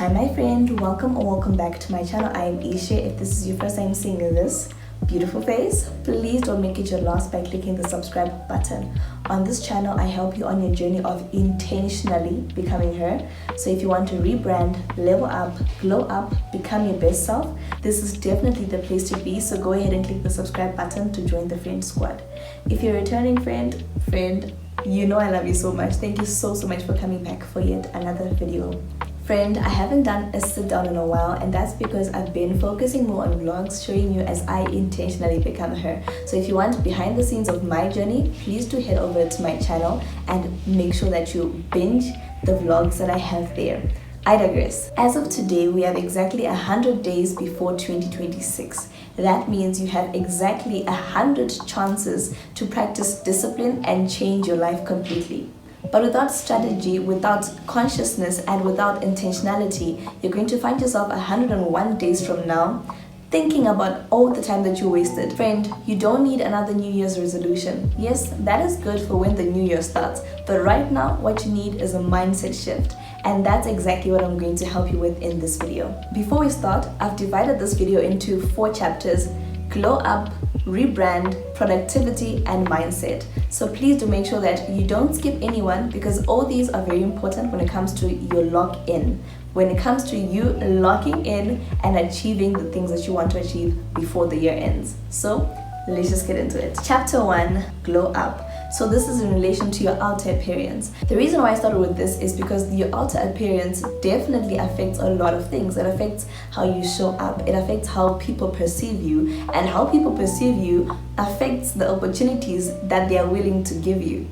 Hi my friend, welcome or welcome back to my channel. I am Ishe. If this is your first time seeing this beautiful face, please don't make it your last by clicking the subscribe button. On this channel, I help you on your journey of intentionally becoming her. So if you want to rebrand, level up, glow up, become your best self, this is definitely the place to be. So go ahead and click the subscribe button to join the friend squad. If you're a returning friend, you know I love you so much. Thank you so much for coming back for yet another video. Friend, I haven't done a sit down in a while, and that's because I've been focusing more on vlogs showing you as I intentionally become her. So if you want behind the scenes of my journey, please do head over to my channel and make sure that you binge the vlogs that I have there. I digress. As of today, we have exactly 100 days before 2026. That means you have exactly 100 chances to practice discipline and change your life completely. But without strategy, without consciousness, and without intentionality, you're going to find yourself 101 days from now thinking about all the time that you wasted. Friend, you don't need another New Year's resolution. Yes, that is good for when the new year starts. But right now, what you need is a mindset shift. And that's exactly what I'm going to help you with in this video. Before we start, I've divided this video into 4 chapters: glow up, rebrand, productivity, and mindset. So please do make sure that you don't skip anyone, because all these are very important when it comes to your lock-in, when it comes to you locking in and achieving the things that you want to achieve before the year ends. So let's just get into it. Chapter 1, glow up. So this is in relation to your outer appearance. The reason why I started with this is because your outer appearance definitely affects a lot of things. It affects how you show up. It affects how people perceive you, and how people perceive you affects the opportunities that they are willing to give you.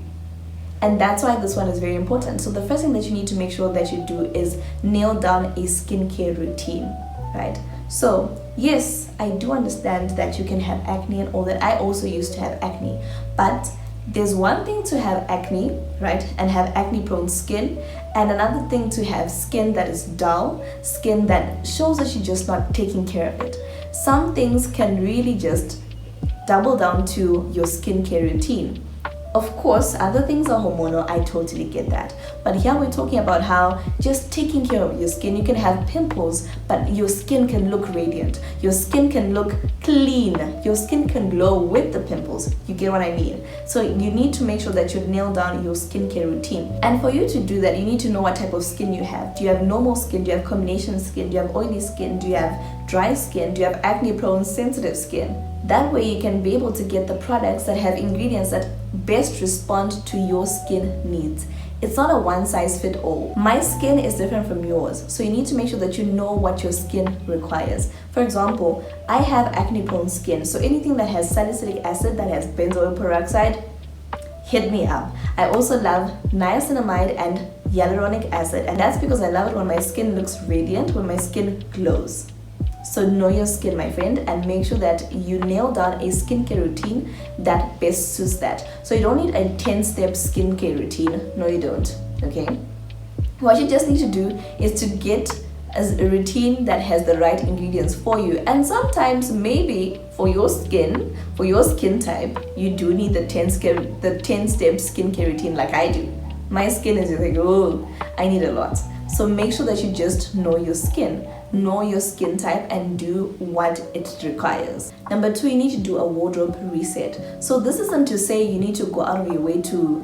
And that's why this one is very important. So the first thing that you need to make sure that you do is nail down a skincare routine, right? So yes, I do understand that you can have acne and all that. I also used to have acne, but there's one thing to have acne, right, and have acne prone skin, and another thing to have skin that is dull, skin that shows that you're just not taking care of it. Some things can really just double down to your skincare routine. Of course, other things are hormonal, I totally get that. But here we're talking about how just taking care of your skin, you can have pimples, but your skin can look radiant. Your skin can look clean. Your skin can glow with the pimples. You get what I mean? So you need to make sure that you nail down your skincare routine. And for you to do that, you need to know what type of skin you have. Do you have normal skin? Do you have combination skin? Do you have oily skin? Do you have dry skin? Do you have acne prone sensitive skin? That way you can be able to get the products that have ingredients that best respond to your skin needs. It's not a one size fit all. My skin is different from yours, so you need to make sure that you know what your skin requires. For example, I have acne prone skin, so anything that has salicylic acid, that has benzoyl peroxide, hit me up. I also love niacinamide and hyaluronic acid, and that's because I love it when my skin looks radiant, when my skin glows. So know your skin, my friend, and make sure that you nail down a skincare routine that best suits that. So you don't need a 10-step skincare routine. No, you don't. Okay? What you just need to do is to get a routine that has the right ingredients for you. And sometimes maybe for your skin type, you do need the 10-step skincare routine like I do. My skin is just like, oh, I need a lot. So make sure that you just know your skin. Know your skin type and do what it requires. Number 2, you need to do a wardrobe reset. So this isn't to say you need to go out of your way to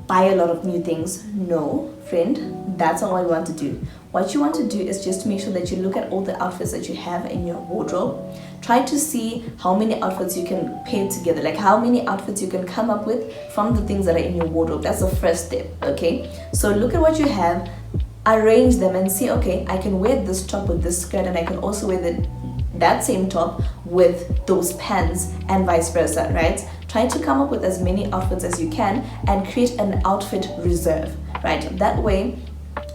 buy a lot of new things. No, friend, that's not what you want to do. What you want to do is just make sure that you look at all the outfits that you have in your wardrobe. Try to see how many outfits you can pair together, like how many outfits you can come up with from the things that are in your wardrobe. That's the first step, okay? So look at what you have, arrange them and see, okay, I can wear this top with this skirt, and I can also wear that same top with those pants, and vice versa, right? Try to come up with as many outfits as you can and create an outfit reserve, right? That way,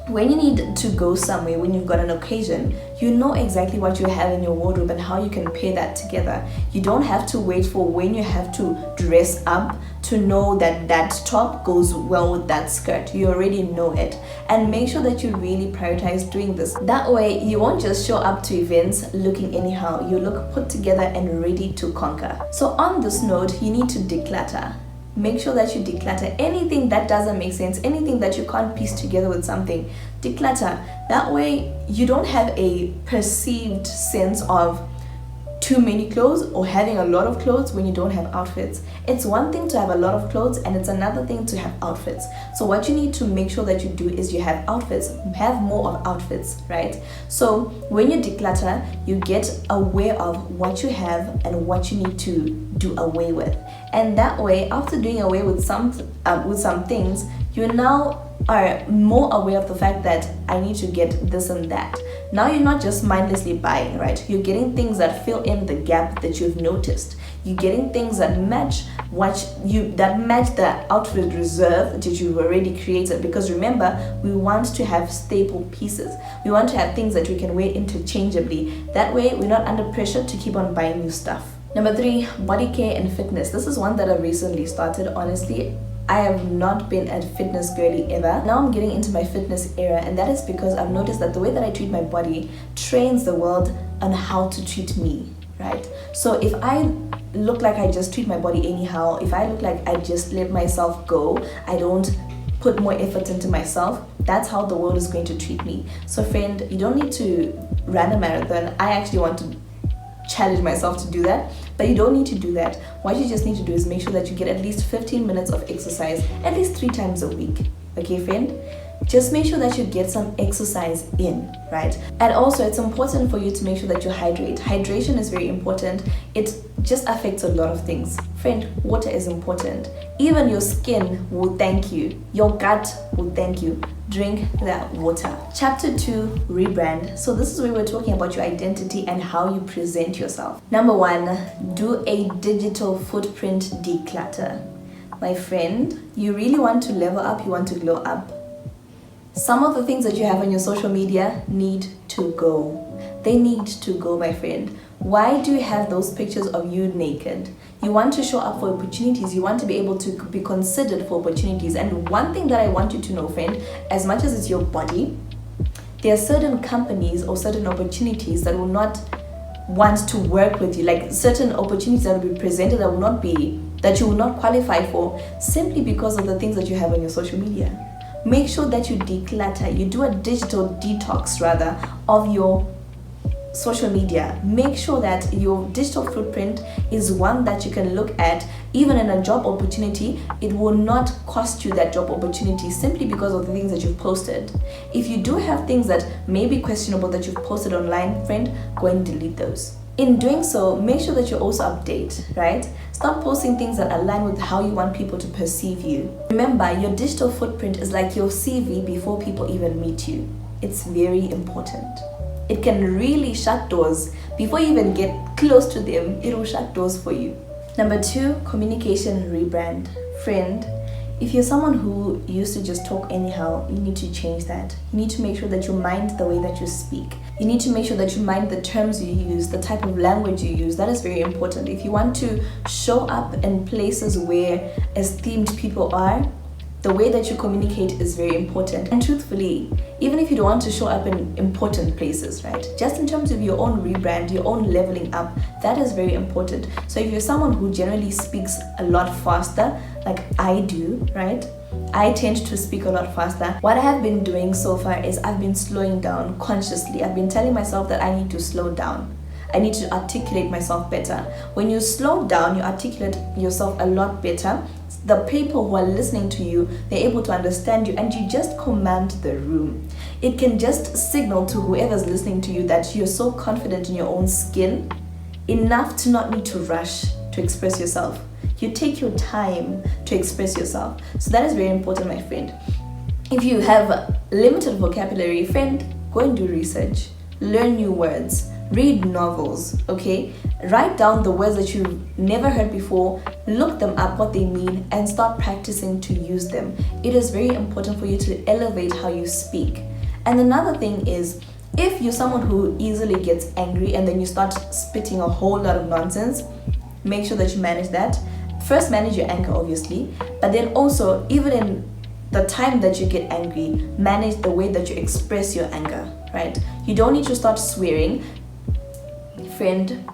when you need to go somewhere, when you've got an occasion, you know exactly what you have in your wardrobe and how you can pair that together. You don't have to wait for when you have to dress up to know that that top goes well with that skirt. You already know it. And make sure that you really prioritize doing this. That way, you won't just show up to events looking anyhow. You look put together and ready to conquer. So on this note, you need to declutter. make sure that you declutter anything that doesn't make sense, anything that you can't piece together with something. Declutter. That way you don't have a perceived sense of too many clothes or having a lot of clothes when you don't have outfits. It's one thing to have a lot of clothes, and it's another thing to have outfits. So what you need to make sure that you do is you have outfits, have more of outfits, right? So when you declutter, you get aware of what you have and what you need to do away with. And that way, after doing away with some things, you now are more aware of the fact that I need to get this and that. Now you're not just mindlessly buying, right? You're getting things that fill in the gap that you've noticed. You're getting things that match the outfit reserve that you've already created. Because remember, we want to have staple pieces. We want to have things that we can wear interchangeably. That way, we're not under pressure to keep on buying new stuff. Number 3, body care and fitness. This is one that I've recently started. Honestly, I have not been a fitness girly ever. Now I'm getting into my fitness era, and that is because I've noticed that the way that I treat my body trains the world on how to treat me, right? So if I look like I just treat my body anyhow, if I look like I just let myself go, I don't put more effort into myself, that's how the world is going to treat me. So friend, you don't need to run a marathon. I actually want to challenge myself to do that, but you don't need to do that. What you just need to do is make sure that you get at least 15 minutes of exercise at least 3 times a week. Okay, friend? Just make sure that you get some exercise in, right? And also, it's important for you to make sure that you hydrate. Hydration is very important. It just affects a lot of things. Friend, water is important. Even your skin will thank you. Your gut will thank you. Drink that water. Chapter 2, Rebrand. So this is where we're talking about your identity and how you present yourself. Number 1, do a digital footprint declutter. My friend, you really want to level up, you want to glow up. Some of the things that you have on your social media need to go. They need to go, my friend. Why do you have those pictures of you naked? You want to show up for opportunities. You want to be able to be considered for opportunities. And one thing that I want you to know, friend, as much as it's your body, there are certain companies or certain opportunities that will not want to work with you. Like certain opportunities that will be presented that you will not qualify for simply because of the things that you have on your social media. Make sure that you declutter. You do a digital detox rather of your social media. Make sure that your digital footprint is one that you can look at. Even in a job opportunity, it will not cost you that job opportunity simply because of the things that you've posted. If you do have things that may be questionable that you've posted online, friend, go and delete those. In doing so, make sure that you also update, right? Stop posting things that align with how you want people to perceive you. Remember, your digital footprint is like your CV before people even meet you. It's very important. It can really shut doors. Before you even get close to them, it will shut doors for you. Number 2, communication rebrand. Friend, if you're someone who used to just talk anyhow, you need to change that. You need to make sure that you mind the way that you speak. You need to make sure that you mind the terms you use, the type of language you use. That is very important. If you want to show up in places where esteemed people are, the way that you communicate is very important. And truthfully, even if you don't want to show up in important places, right? Just in terms of your own rebrand, your own leveling up, that is very important. So if you're someone who generally speaks a lot faster, like I do, right? I tend to speak a lot faster. What I have been doing so far is I've been slowing down consciously. I've been telling myself that I need to slow down. I need to articulate myself better. When you slow down, you articulate yourself a lot better. The people who are listening to you, they're able to understand you, and you just command the room. It can just signal to whoever's listening to you that you're so confident in your own skin enough to not need to rush to express yourself. You take your time to express yourself. So that is very important, my friend. If you have limited vocabulary, friend, go and do research. Learn new words. Read novels, okay? Write down the words that you've never heard before, look them up, what they mean, and start practicing to use them. It is very important for you to elevate how you speak. And another thing is, if you're someone who easily gets angry and then you start spitting a whole lot of nonsense, make sure that you manage that. First, manage your anger, obviously, but then also, even in the time that you get angry, manage the way that you express your anger, right? You don't need to start swearing. Friend,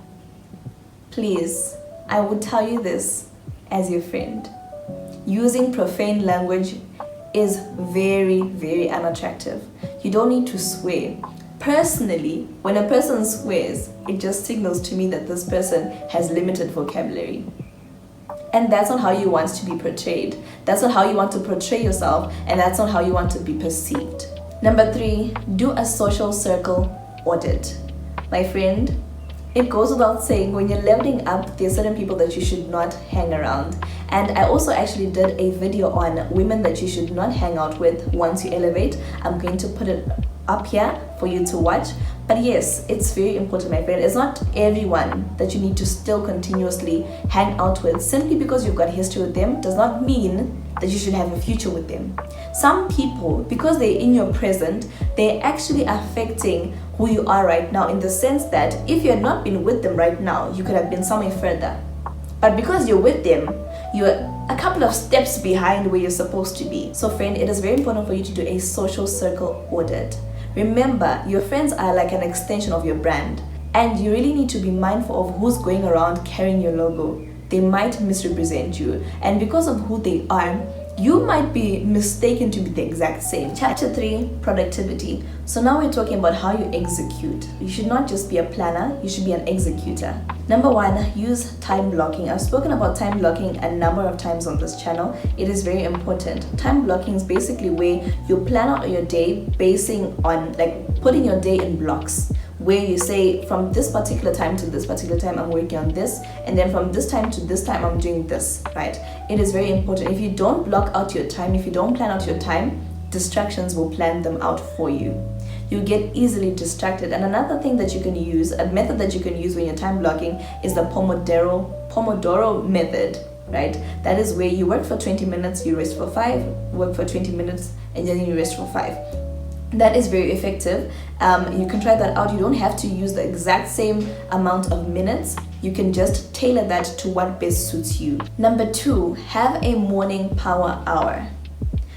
please, I would tell you this as your friend. using profane language is very, very unattractive. You don't need to swear. Personally, when a person swears, it just signals to me that this person has limited vocabulary. And that's not how you want to be portrayed. That's not how you want to portray yourself, and that's not how you want to be perceived. Number 3, do a social circle audit. My friend, it goes without saying, when you're leveling up, there are certain people that you should not hang around. And I also actually did a video on women that you should not hang out with once you elevate. I'm going to put it up here for you to watch. But yes, it's very important, my friend. It's not everyone that you need to still continuously hang out with. Simply because you've got history with them does not mean that you should have a future with them. Some people, because they're in your present, they're actually affecting who you are right now, in the sense that if you had not been with them right now, you could have been somewhere further. But because you're with them, you're a couple of steps behind where you're supposed to be. So friend, it is very important for you to do a social circle audit. Remember, your friends are like an extension of your brand, and you really need to be mindful of who's going around carrying your logo. They might misrepresent you, and because of who they are, you might be mistaken to be the exact same. Chapter 3, productivity. So now we're talking about how you execute. You should not just be a planner, you should be an executor. Number 1, use time blocking. I've spoken about time blocking a number of times on this channel. It is very important. Time blocking is basically where you plan out your day basing on, like, putting your day in blocks, where you say from this particular time to this particular time I'm working on this, and then from this time to this time I'm doing this, right? It is very important. If you don't block out your time, if you don't plan out your time, distractions will plan them out for you. You get easily distracted. And another thing that you can use, a method that you can use when you're time blocking, is the Pomodoro method, right? That is where you work for 20 minutes, you rest for 5, work for 20 minutes, and then you rest for 5. That is very effective. You can try that out. You don't have to use the exact same amount of minutes. You can just tailor that to what best suits you. Number 2, have a morning power hour.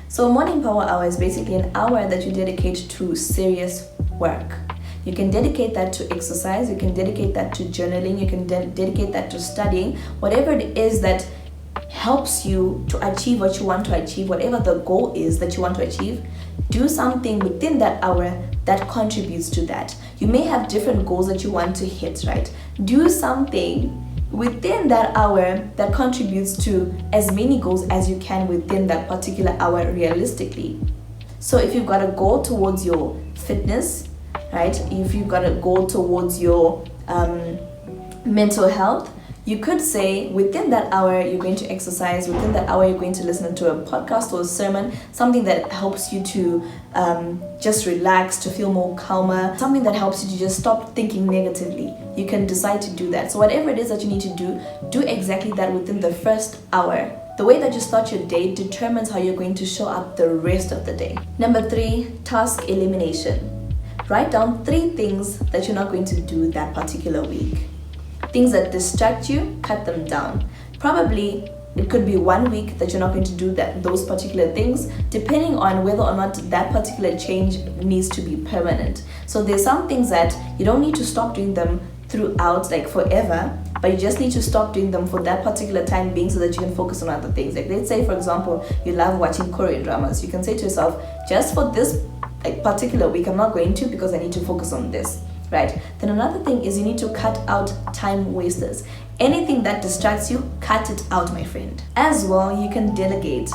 So a morning power hour is basically an hour that you dedicate to serious work. You can dedicate that to exercise, you can dedicate that to journaling, you can dedicate that to studying, whatever it is that helps you to achieve what you want to achieve, whatever the goal is that you want to achieve. Do something within that hour that contributes to that. You may have different goals that you want to hit, right? Do something within that hour that contributes to as many goals as you can within that particular hour realistically. So if you've got a goal towards your fitness, right? If you've got a goal towards your mental health, you could say within that hour you're going to exercise, within that hour you're going to listen to a podcast or a sermon, something that helps you to just relax, to feel more calmer, something that helps you to just stop thinking negatively. You can decide to do that. So whatever it is that you need to do exactly that within the first hour. The way that you start your day determines how you're going to show up the rest of the day. Number 3, task elimination. Write down 3 things that you're not going to do that particular week. Things that distract you, cut them down. Probably it could be 1 week that you're not going to do those particular things, depending on whether or not that particular change needs to be permanent. So there's some things that you don't need to stop doing them throughout, like forever, but you just need to stop doing them for that particular time being so that you can focus on other things. Like let's say, for example, you love watching Korean dramas. You can say to yourself, just for this particular week, I'm not going to, because I need to focus on this. Right? Then another thing is you need to cut out time wasters. Anything that distracts you, cut it out, my friend. As well, you can delegate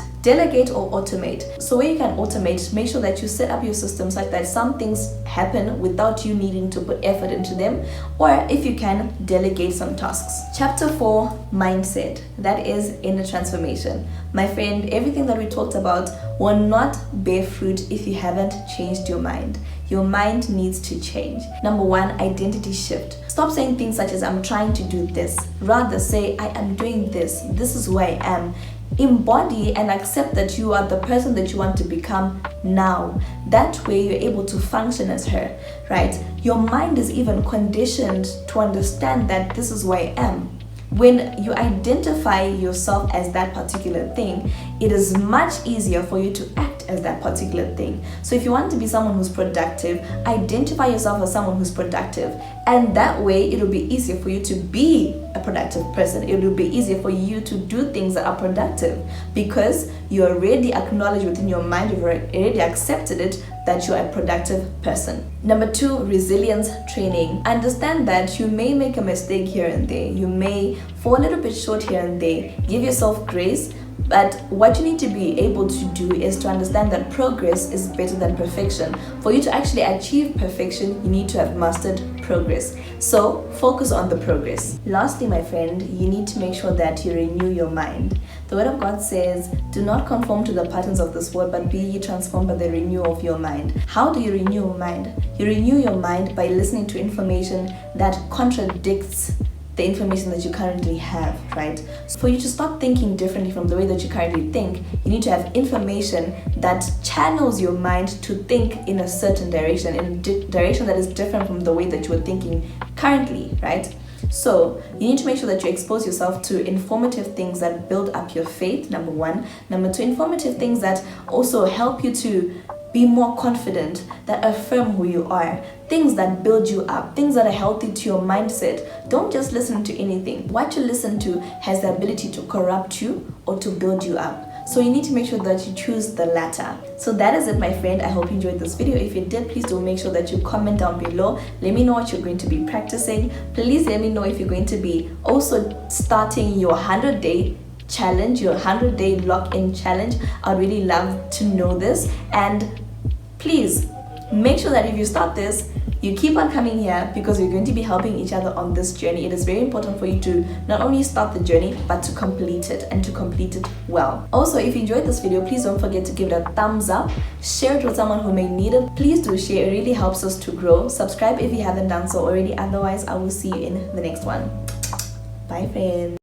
or automate. So where you can automate, make sure that you set up your systems like that some things happen without you needing to put effort into them, or if you can, delegate some tasks. Chapter 4, mindset. That is inner transformation. My friend, everything that we talked about will not bear fruit if you haven't changed your mind. Your mind needs to change. Number 1, identity shift. Stop saying things such as I'm trying to do this. Rather say I am doing this. This is who I am. Embody and accept that you are the person that you want to become now. That way you're able to function as her, right? Your mind is even conditioned to understand that this is who I am. When you identify yourself as that particular thing, it is much easier for you to act as that particular thing. So if you want to be someone who's productive, identify yourself as someone who's productive, and that way it'll be easier for you to be a productive person. It will be easier for you to do things that are productive because you already acknowledge within your mind, you've already accepted it, that you're a productive person. Number 2, resilience training. Understand that you may make a mistake here and there. You may fall a little bit short here and there. Give yourself grace. But what you need to be able to do is to understand that progress is better than perfection. For you to actually achieve perfection, you need to have mastered progress. So focus on the progress. Lastly, my friend, you need to make sure that you renew your mind. The word of God says, do not conform to the patterns of this world, but be ye transformed by the renewal of your mind. How do you renew your mind? You renew your mind by listening to information that contradicts the information that you currently have, right? So for you to start thinking differently from the way that you currently think, you need to have information that channels your mind to think in a certain direction, in a direction that is different from the way that you are thinking currently, right? So you need to make sure that you expose yourself to informative things that build up your faith, number 1. Number 2, informative things that also help you to be more confident, that affirm who you are, things that build you up, things that are healthy to your mindset. Don't just listen to anything. What you listen to has the ability to corrupt you or to build you up. So you need to make sure that you choose the latter. So that is it, my friend. I hope you enjoyed this video. If you did, please do make sure that you comment down below. Let me know what you're going to be practicing. Please let me know if you're going to be also starting your 100-day challenge, your 100-day lock-in challenge. I'd really love to know this. And please make sure that if you start this, you keep on coming here, because we're going to be helping each other on this journey. It is very important for you to not only start the journey, but to complete it, and to complete it well. Also, if you enjoyed this video, please don't forget to give it a thumbs up. Share it with someone who may need it. Please do share. It really helps us to grow. Subscribe if you haven't done so already. Otherwise, I will see you in the next one. Bye, friends.